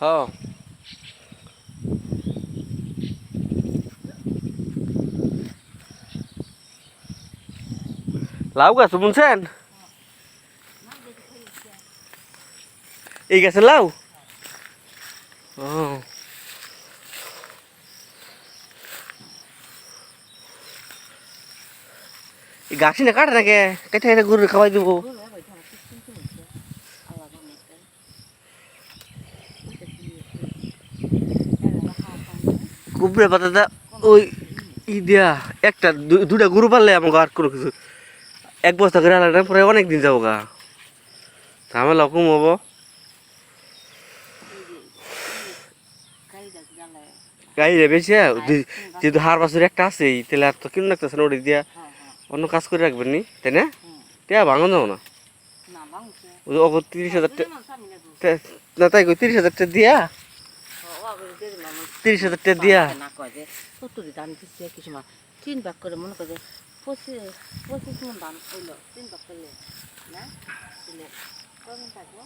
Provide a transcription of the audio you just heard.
হ্যাঁ লাউ গাছ বুনছেন এই গাছে লাউ ও এই গাছি না কাটে নাকি কেটে কেটে গরু খাওয়াই দেবো কুবরে পাতাটা ওই ই দিয়া একটা দুটা গরু পারলে আমাকে আর কোনো কিছু এক বস্তা করে আলাদা পরে অনেক দিন যাবো গা ঝামেলা কম হবো গাড়ি বেশি যেহেতু হার বছর একটা আছে তাহলে আর তো কিনে রাখতেছে না ওটি দিয়া অন্য কাজ করে রাখবেন নি তাই না টিয়া ভাঙন যাবো না 30,000 না তাই 30,000 টাকা দিয়া 30,000 টাকা দিয়া তিন ভাগ করে মনে করে 25 মন ধান হইল 3 ভাগ করলে না কমন থাকবো